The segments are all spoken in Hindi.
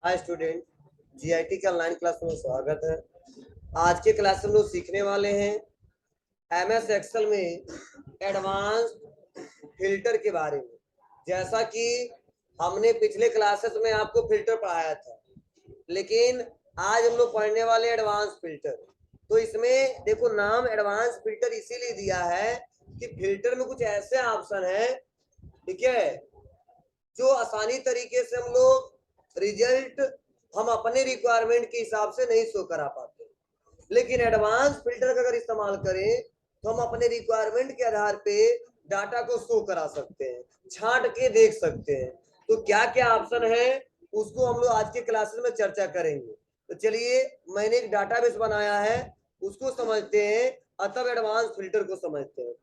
हाय स्टूडेंट, जीआईटी के ऑनलाइन क्लास में स्वागत है। आज के क्लास में लोग सीखने वाले हैं एमएस एक्सेल में एडवांस फिल्टर के बारे में। जैसा कि हमने पिछले क्लासेस में आपको फिल्टर पढ़ाया था, लेकिन आज हम लोग पढ़ने वाले एडवांस फिल्टर। तो इसमें देखो, नाम एडवांस फिल्टर इसीलिए दिया है कि फिल्टर में कुछ ऐसे ऑप्शन है, ठीक है, जो आसानी तरीके से हम लोग रिजल्ट हम अपने रिक्वायरमेंट के हिसाब से नहीं शो करा पाते। लेकिन एडवांस फिल्टर का अगर इस्तेमाल करें तो हम अपने रिक्वायरमेंट के आधार पे डाटा को शो करा सकते हैं, छांट के देख सकते हैं। तो क्या क्या ऑप्शन है उसको हम लोग आज के क्लासेस में चर्चा करेंगे। तो चलिए, मैंने एक डाटाबेस बनाया है, उसको समझते हैं और तब एडवांस फिल्टर को समझते हैं।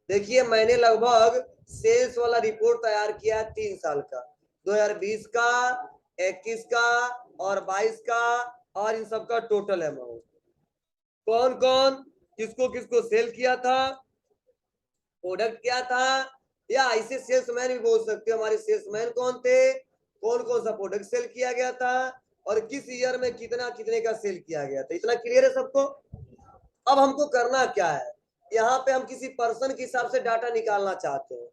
देखिए, मैंने लगभग सेल्स वाला रिपोर्ट तैयार किया 3 साल का, 2020 का, 21 का और 22 का, और इन सब का टोटल अमाउंट, कौन कौन किसको किसको सेल किया था, प्रोडक्ट क्या था, या इसे सेल्समैन भी बोल सकते हो। हमारे सेल्समैन कौन थे, कौन कौन सा प्रोडक्ट सेल किया गया था और किस ईयर में कितना कितने का सेल किया गया था। इतना क्लियर है सबको। अब हमको करना क्या है, यहाँ पे हम किसी पर्सन के हिसाब से डाटा निकालना चाहते हैं।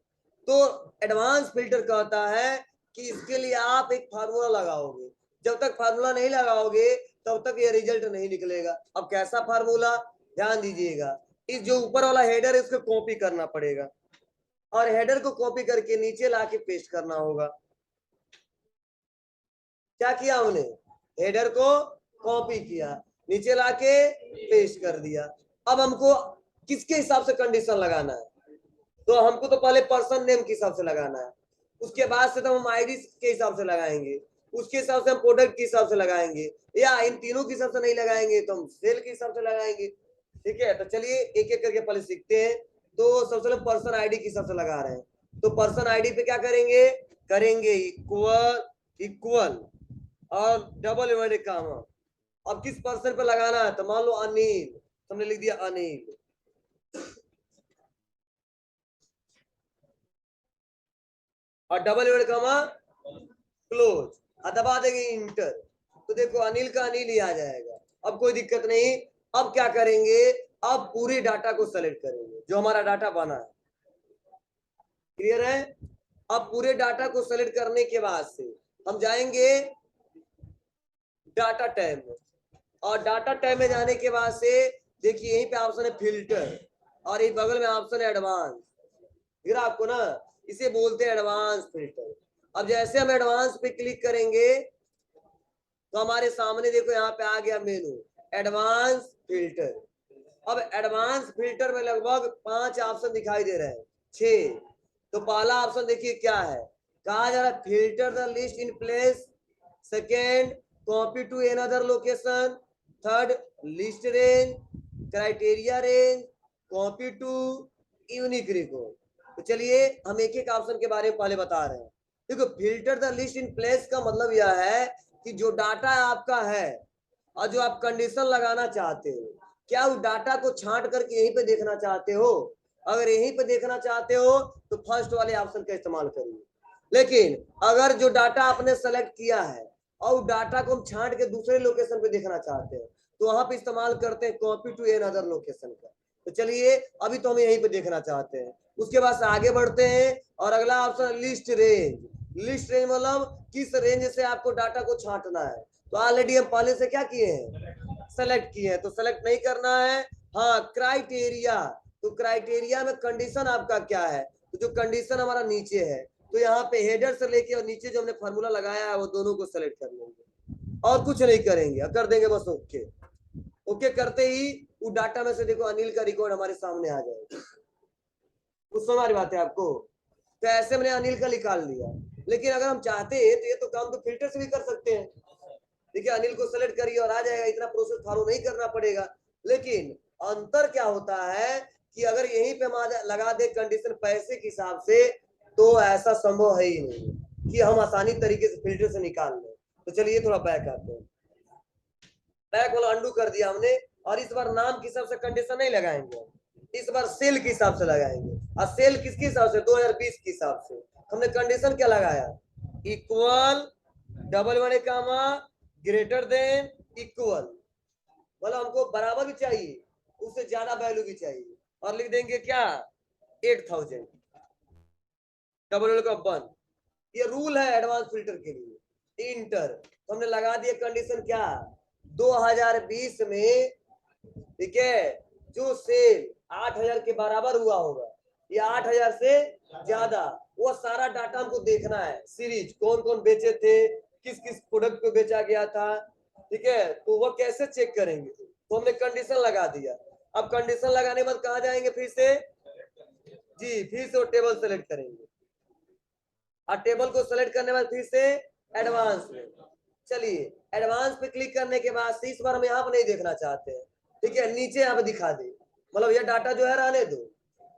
तो एडवांस फिल्टर कहता है कि इसके लिए आप एक फार्मूला लगाओगे। जब तक फार्मूला नहीं लगाओगे तब तक ये रिजल्ट नहीं निकलेगा। अब कैसा फार्मूला, ध्यान दीजिएगा। इस जो ऊपर वाला हेडर है इसको कॉपी करना पड़ेगा और हेडर को कॉपी करके नीचे लाके पेस्ट करना होगा। क्या किया हमने, हेडर को कॉपी किया, नीचे लाके पेस्ट कर दिया। अब हमको किसके हिसाब से कंडीशन लगाना है, तो हमको तो पहले पर्सन नेम के हिसाब से लगाना है, उसके बाद से तो हम आईडी के हिसाब से लगाएंगे, उसके हिसाब से हम प्रोडक्ट के हिसाब से लगाएंगे, या इन तीनों के हिसाब से नहीं लगाएंगे तो हम सेल के हिसाब से लगाएंगे। ठीक है, तो चलिए एक एक करके पहले सीखते हैं। तो सबसे पहले पर्सन आईडी के हिसाब से लगा रहे हैं। तो पर्सन आईडी पे क्या करेंगे, करेंगे इक्वल इक्वल और डबल इन्वर्टेड कॉमा। अब किस पर्सन पे लगाना है, तो मान लो अनिल, तो हमने लिख दिया अनिल, और डबल इन्वर्टेड कॉमा क्लोज, और दबा देंगे इंटर। तो देखो अनिल का अनिल ही आ जाएगा। अब कोई दिक्कत नहीं। अब क्या करेंगे, अब पूरे डाटा को सेलेक्ट करेंगे जो हमारा डाटा बना है। क्लियर है। अब पूरे डाटा को सेलेक्ट करने के बाद से हम जाएंगे डाटा टैब में, और डाटा टैब में जाने के बाद से देखिए यहीं पे ऑप्शन है फिल्टर, और एक बगल में ऑप्शन है एडवांस। फिर आपको ना इसे बोलते हैं एडवांस फिल्टर। अब जैसे हम एडवांस पे क्लिक करेंगे तो हमारे सामने देखो यहाँ पे आ गया मेनू एडवांस फिल्टर। अब एडवांस फिल्टर में लगभग 5 ऑप्शन दिखाई दे रहे हैं, 6। तो पहला ऑप्शन देखिए क्या है, कहा जा रहा है filter the list in place, second copy to another location, third list range, criteria range, copy to unique record. तो चलिए हम एक एक ऑप्शन के बारे में पहले बता रहे हैं। देखो, filter the list in place का मतलब यह है कि जो डाटा आपका है और जो आप कंडीशन लगाना चाहते हो, क्या उस डाटा को छांट करके यहीं पे देखना चाहते हो। अगर यहीं पे देखना चाहते हो तो फर्स्ट वाले ऑप्शन का इस्तेमाल करिए। लेकिन अगर जो डाटा आपने सेलेक्ट किया है और डाटा को हम छांट के दूसरे लोकेशन पे देखना चाहते हैं तो वहां पे इस्तेमाल करते हैं कॉपी टू अनदर लोकेशन का। तो चलिए अभी तो हम यहीं पे देखना चाहते हैं। उसके बाद आगे बढ़ते हैं और अगला option list range. List range मतलब किस रेंज से आपको डाटा को छांटना है। तो ऑलरेडी हम पहले से क्या किए हैं, सेलेक्ट किए हैं, तो सेलेक्ट नहीं करना है। हाँ, क्राइटेरिया, तो क्राइटेरिया में कंडीशन आपका क्या है, तो जो कंडीशन हमारा नीचे है, तो यहाँ पे हेडर से लेके और नीचे जो हमने फार्मूला लगाया है वो दोनों को सेलेक्ट कर लेंगे और कुछ नहीं करेंगे, कर देंगे बस ओके। ओके करते ही वो डाटा में से देखो अनिल का रिकॉर्ड हमारे सामने आ जाएगा। कुछ समझ आ रही बात है आपको। तो ऐसे मैंने अनिल का निकाल लिया। लेकिन अगर हम चाहते हैं तो ये तो काम तो फिल्टर से भी कर सकते हैं। देखिए अनिल को सेलेक्ट करिए और आ जाएगा, इतना प्रोसेस फॉलो नहीं करना पड़ेगा। लेकिन अंतर क्या होता है कि अगर यहीं पे हम लगा दे कंडीशन पैसे के हिसाब से, तो ऐसा संभव है ही नहीं कि हम आसानी तरीके से फिल्टर से निकाल लें। तो चलिए थोड़ा बैक आते हैं। बैक वाला अंडू कर दिया हमने, और इस बार नाम के हिसाब से कंडीशन नहीं लगाएंगे, इस बार सेल के हिसाब से लगाएंगे। और सेल किसके हिसाब से, 2020 के हिसाब से। हमने कंडीशन क्या लगाया, इक्वल डबल बने कामा ग्रेटर देन इक्वल, मतलब हमको बराबर भी चाहिए, उससे ज्यादा वैल्यू भी चाहिए, और लिख देंगे क्या 8000 डबल का 1। ये रूल है एडवांस फिल्टर के लिए। इंटर तो हमने लगा दिया कंडीशन क्या 2020 में, ठीक है, जो सेल 8000 के बराबर हुआ होगा या 8000 से ज्यादा, वो सारा डाटा हमको देखना है। सीरीज कौन कौन बेचे थे, किस किस प्रोडक्ट को बेचा गया था, ठीक है, तो वो कैसे चेक करेंगे, तो हमने कंडीशन लगा दिया। अब कंडीशन लगाने के बाद कहाँ जाएंगे फिर से, जी फिर से वो टेबल सेलेक्ट करेंगे, और टेबल को सेलेक्ट करने के बाद फिर से एडवांस में, चलिए एडवांस पे क्लिक करने के बाद से इस बार हम यहाँ पर नहीं देखना चाहते हैं, ठीक है, नीचे यहाँ पे दिखा दे, मतलब ये डाटा जो है रहने दो,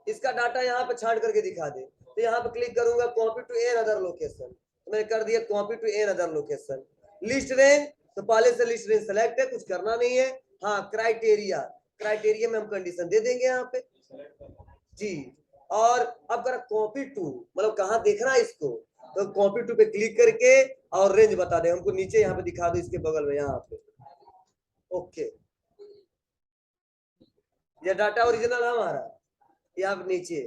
इसका डाटा यहाँ पे छांट करके दिखा दे। तो यहाँ पे क्लिक करूंगा copy to another location, तो मैंने कर दिया copy to another location. List range तो पहले से लिस्ट रेंज सेलेक्ट है, कुछ करना नहीं है। हाँ क्राइटेरिया, क्राइटेरिया में हम कंडीशन दे देंगे यहाँ पे जी। और अब करा कॉपी टू, मतलब कहाँ देखना है इसको, तो कॉपी टू पे क्लिक करके और रेंज बता दे हमको, नीचे यहाँ पे दिखा दो इसके बगल में यहाँ पे। ओके, ये डाटा ओरिजिनल है हमारा, यहाँ पे नीचे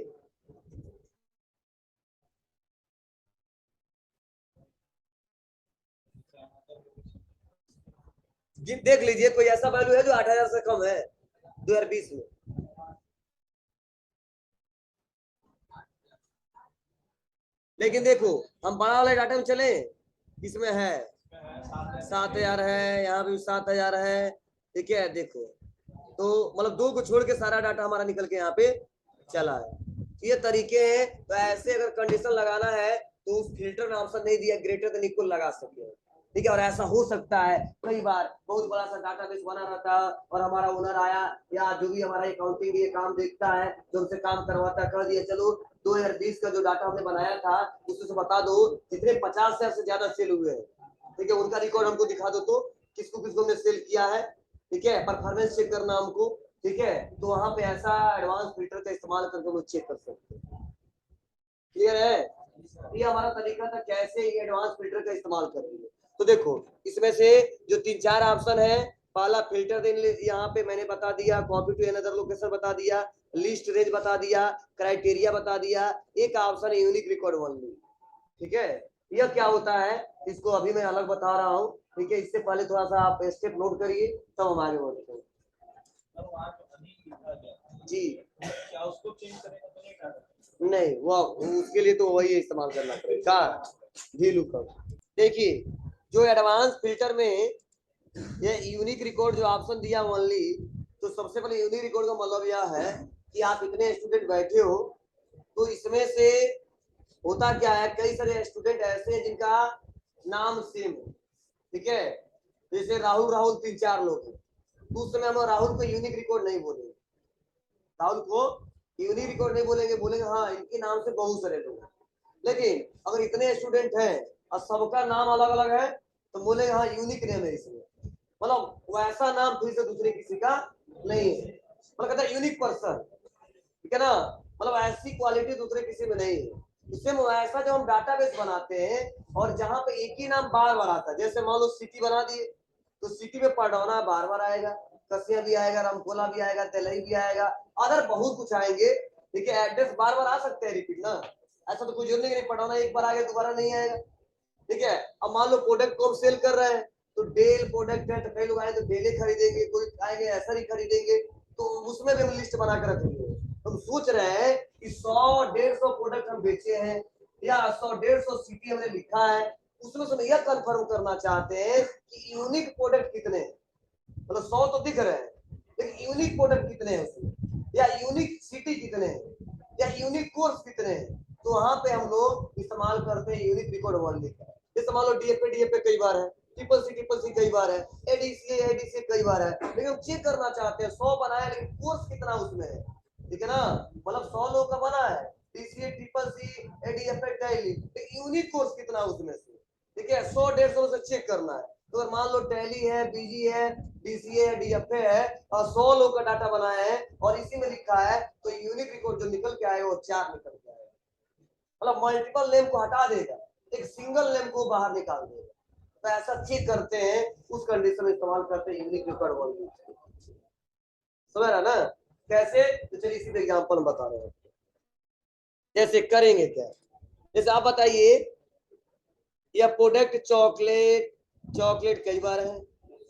देख लीजिए कोई ऐसा वैल्यू है जो 8000 से कम है 2020 में। लेकिन देखो हम बड़ा वाले डाटा में चले, इसमें है 7000 है, यहाँ भी 7000 है, ठीक है, देखो तो मतलब दो को छोड़ के सारा डाटा हमारा निकल के यहाँ पे चला है। ये तरीके हैं। तो ऐसे अगर कंडीशन लगाना है तो उस फिल्टर में ऑप्शन नहीं दिया ग्रेटर देन इक्वल लगा सकते हैं, ठीक है। और ऐसा हो सकता है कई बार बहुत बड़ा सा डाटाबेस बना रहता है और हमारा ओनर आया या जो भी हमारा अकाउंटिंग ये काम देखता है जो हमसे काम करवाता है, कर दिया चलो 2020 का जो डाटा हमने बनाया था उससे बता दो जितने 50,000 से ज्यादा सेल हुए हैं, ठीक है, उनका रिकॉर्ड हमको दिखा दो, तो किसको किसको हमने सेल किया है, ठीक है, परफॉर्मेंस चेक करना हमको, ठीक है। तो वहां पे ऐसा एडवांस फिल्टर का इस्तेमाल करके लोग चेक कर सकते हैं। क्लियर है, ये हमारा तरीका था कैसे ये एडवांस फिल्टर का इस्तेमाल करेंगे। तो देखो इसमें से जो 3-4 ऑप्शन है, पहला फिल्टर देन यहाँ पे मैंने बता दिया, कॉपी टू अनदर लोकेशन बता दिया, लिस्ट रेंज बता दिया, क्राइटेरिया बता दिया, एक ऑप्शन है यूनिक रिकॉर्ड ओनली, ठीक है। यह क्या होता है इसको अभी मैं अलग बता रहा हूँ, ठीक है, इससे पहले थोड़ा सा आप स्टेप नोट करिए तब हम आगे बढ़ते हैं जी। क्या उसको चेंज करेगा तो नहीं, वो उसके लिए तो वही इस्तेमाल करना पड़ेगा वी लुकअप। देखिए जो एडवांस फिल्टर में ये यूनिक रिकॉर्ड जो ऑप्शन दिया ओनली, तो सबसे पहले यूनिक रिकॉर्ड का मतलब यह है कि आप इतने स्टूडेंट बैठे हो, तो इसमें से होता क्या है कई सारे स्टूडेंट ऐसे हैं जिनका नाम सेम है, ठीक है, जैसे राहुल राहुल 3-4 लोग हैं, तो उस समय हम राहुल को यूनिक रिकॉर्ड नहीं बोलेंगे, राहुल को यूनिक रिकॉर्ड नहीं बोलेंगे, बोलेंगे हाँ इनके नाम से बहुत सारे लोग हैं। लेकिन अगर इतने स्टूडेंट हैं और सबका नाम अलग अलग है तो बोलेंगे हाँ यूनिक नेम है इसमें, मतलब वैसा नाम फिर से दूसरे किसी का नहीं है, मतलब कहता है यूनिक पर्सन, ठीक है ना, मतलब ऐसी क्वालिटी दूसरे किसी में नहीं है। इससे ऐसा जब हम डाटाबेस बनाते हैं और जहां पे एक ही नाम बार बार आता है, जैसे मान लो सिटी बना दिए तो सिटी में पडौना बार बार आएगा, कसिया भी आएगा, रामकोला भी आएगा, तेलई भी आएगा, अदर बहुत कुछ आएंगे, ठीक है, एड्रेस बार बार आ सकते हैं रिपीट ना, ऐसा तो कुछ जरूरी नहीं पडौना एक बार आ गया दोबारा नहीं आएगा, ठीक है। अब मान लो प्रोडक्ट को हम सेल कर रहे हैं तो डेल प्रोडक्ट है तो कई लोग आए तो डेले खरीदेंगे, कोई आएंगे ऐसा ही खरीदेंगे, तो उसमें भी हम लिस्ट बना कर रखेंगे। हम सोच रहे हैं कि 100-150 प्रोडक्ट हम बेचे हैं या 100-150 सिटी हमने लिखा है, उसमें से हम यह कंफर्म करना चाहते हैं कि यूनिक प्रोडक्ट कितने हैं, मतलब 100 तो दिख रहे हैं लेकिन यूनिक प्रोडक्ट कितने हैं उसमें, या यूनिक सिटी कितने हैं, या यूनिक कोर्स कितने हैं, तो वहां पे हम लोग इस्तेमाल करते हैं यूनिक रिकॉर्ड ओनली का। जैसे मान लो डीएफए कई बार है, ट्रिपल सी कई बार है, एडीसी कई बार है, लेकिन हम चेक करना चाहते हैं 100 बनाया लेकिन कोर्स कितना उसमें है, ठीक है ना, मतलब 100 लोग का बना है DCA triple C ADFA Tally, unique course कितना उसमें से, ठीक है, 100-150 से चेक करना है। तो अगर मान लो टैली है, बीजी है, डीसीए है, डीएफए है और 100 लोग का डाटा बनाया है और इसी में लिखा है, तो यूनिक रिकॉर्ड जो निकल के आएगा वो 4 निकल के आएगा, मतलब मल्टीपल नेम को हटा देगा, एक सिंगल नेम को बाहर निकाल देगा, तो ऐसा चेक करते हैं, उस कंडीशन में इस्तेमाल करते हैं यूनिक रिकॉर्ड वॉल्यूम। समझ रहा ना कैसे? तो चलिए इसी एग्जांपल में बता रहे हैं जैसे करेंगे क्या। जैसे आप बताइए, यह प्रोडक्ट चॉकलेट, चॉकलेट कई बार है,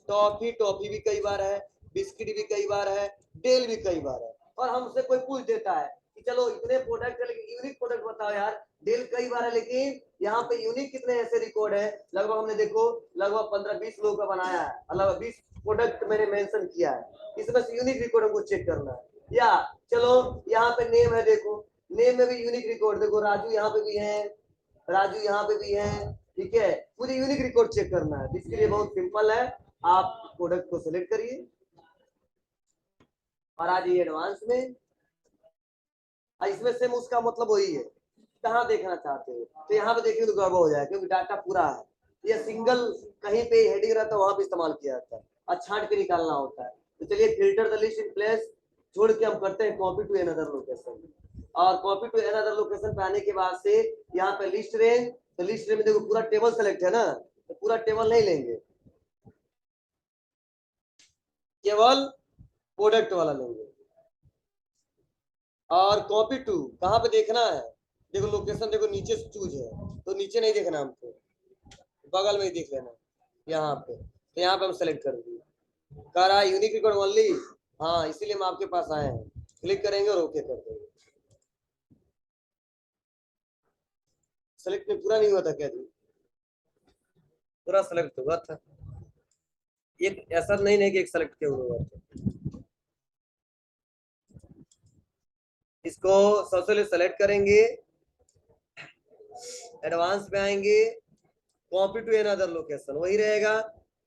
टॉफी, टॉफी भी कई बार है, बिस्किट भी कई बार है, डेल भी कई बार है। और हमसे कोई पूछ देता है कि चलो इतने प्रोडक्ट है लेकिन यूनिक प्रोडक्ट बताओ यार। डेल कई बार है लेकिन यहाँ पे यूनिक कितने ऐसे रिकॉर्ड है? लगभग हमने देखो लगभग 15-20 लोगों का बनाया है, लगभग 20 प्रोडक्ट मैंने मेंशन किया है, इसमें से यूनिक रिकॉर्ड हमको चेक करना है। या चलो यहाँ पे नेम है, देखो नेम में भी यूनिक रिकॉर्ड, देखो राजू यहाँ पे भी है, राजू यहाँ पे भी है, ठीक है। मुझे यूनिक रिकॉर्ड चेक करना है, इसके लिए बहुत सिंपल है, आप प्रोडक्ट को सिलेक्ट करिए और आ जाइए एडवांस में। इसमें सेम उसका मतलब वही है, कहाँ देखना चाहते हो तो यहाँ पे देखिए तो गड़बड़ हो जाए क्योंकि डाटा पूरा है। ये सिंगल कहीं पे हेडिंग रहता है वहां पे इस्तेमाल किया जाता है और छांट के निकालना होता है। तो चलिए filter the list in place छोड़ के हम करते हैं कॉपी टू अनदर लोकेशन। और कॉपी टू अनदर लोकेशन पे आने के बाद से यहाँ पे लिस्ट रेंज, तो लिस्ट रेंज में देखो पूरा टेबल सेलेक्ट है ना, तो पूरा टेबल नहीं लेंगे, केवल प्रोडक्ट वाला लेंगे। और कॉपी टू कहाँ पे देखना है, देखो लोकेशन देखो नीचे से चूज है, तो नीचे नहीं देखना हमको, बगल में ही देख लेना यहाँ पे। तो यहाँ पे हम सेलेक्ट कर दिए, कह रहा है यूनिक रिकॉर्ड ओनली, हाँ इसीलिए हम आपके पास आए हैं। क्लिक करेंगे और ओके कर देंगे। सेलेक्ट में पूरा नहीं हुआ था क्या जी? पूरा सेलेक्ट हुआ था, एक ऐसा नहीं कि एक सेलेक्ट किया हुआ था। इसको सबसे सेलेक्ट करेंगे, एडवांस पे आएंगे, कॉपी टू अनदर लोकेशन वही रहेगा,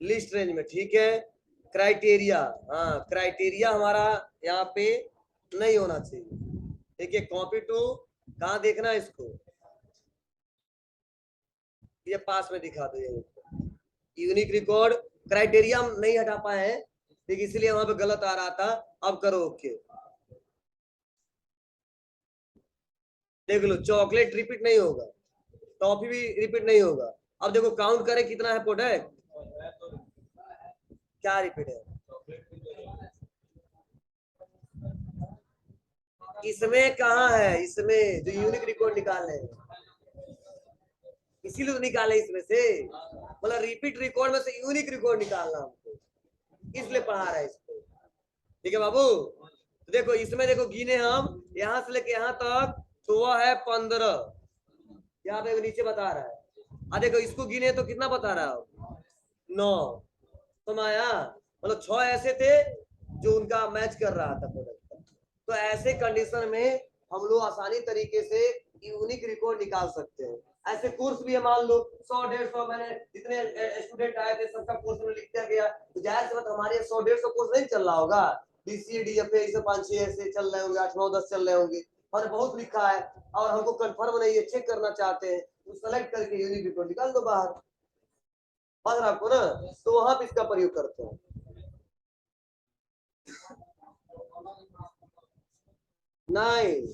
लिस्ट रेंज में, ठीक है। क्राइटेरिया, हाँ क्राइटेरिया हमारा यहाँ पे नहीं होना चाहिए, ठीक है। कॉपी टू कहाँ देखना है इसको, ये पास में दिखा दो, ये यूनिक रिकॉर्ड क्राइटेरिया हम नहीं हटा पाए हैं, ठीक इसलिए वहां पे गलत आ रहा था। अब करो ओके, देख लो चॉकलेट रिपीट नहीं होगा, टॉफी भी रिपीट नहीं होगा। अब देखो काउंट करें कितना है प्रोडक्ट, क्या रिपीट है इसमें, कहाँ है इसमें जो यूनिक रिकॉर्ड निकालने हैं, इसीलिए तो निकाले इसमें से, मतलब रिपीट रिकॉर्ड में से यूनिक रिकॉर्ड निकालना हमको, इसलिए पढ़ा रहा है इसको, ठीक है बाबू। तो देखो इसमें देखो गिने हम यहाँ से लेके यहाँ तक, तो वह है 15, यहाँ पे नीचे बता रहा है। देखो इसको गिने तो कितना बता रहा है, 9, समाया, मतलब 6 ऐसे थे जो उनका मैच कर रहा था प्रोडक्ट। तो ऐसे कंडीशन में हम लोग आसानी तरीके से यूनिक रिकॉर्ड निकाल सकते हैं। ऐसे कोर्स भी है, मान लो 100-150 मैंने जितने स्टूडेंट आए थे सबका कोर्स में लिख दिया गया, तो जाहिर सी बात हमारे 100-150 कोर्स नहीं चल रहा होगा, डीसीए डीएफए ऐसे 5-6 ऐसे चल रहे होंगे, 8-9-10 चल रहे होंगे, और बहुत लिखा है और हमको कंफर्म नहीं है, चेक करना चाहते हैं, तो सेलेक्ट करके यूनिक रिकॉर्ड निकाल दो बाहर, बात आपको ना, तो वहां पे इसका प्रयोग करते हैं। नहीं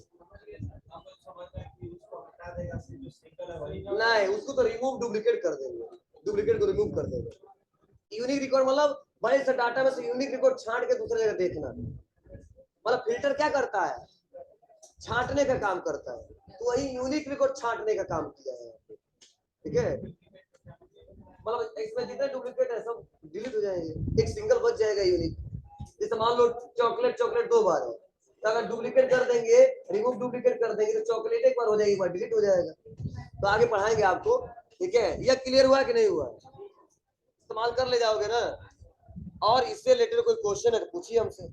नहीं, उसको तो रिमूव डुप्लीकेट कर देंगे, डुप्लीकेट को रिमूव कर देंगे। यूनिक रिकॉर्ड मतलब बड़े से डाटा में से यूनिक रिकॉर्ड छांट के दूसरे जगह देखना, मतलब फिल्टर क्या करता है, छांटने का काम करता है, तो वही यूनिक रिकॉर्ड छांटने का काम किया है, ठीक है। मतलब इसमें जितने डुप्लीकेट है सब डिलीट हो जाएंगे, एक सिंगल बच जाएगा यूनिक। जैसे मान लो चॉकलेट, चॉकलेट 2 बार है, तो अगर डुप्लीकेट कर देंगे, रिमूव डुप्लीकेट कर देंगे, तो चॉकलेट एक बार हो जाएगी, एक बार डिलीट हो जाएगा। तो आगे पढ़ाएंगे आपको, ठीक है। यह क्लियर हुआ कि नहीं हुआ, इस्तेमाल कर ले जाओगे ना। और इससे रिलेटेड कोई क्वेश्चन है तो पूछिए हमसे।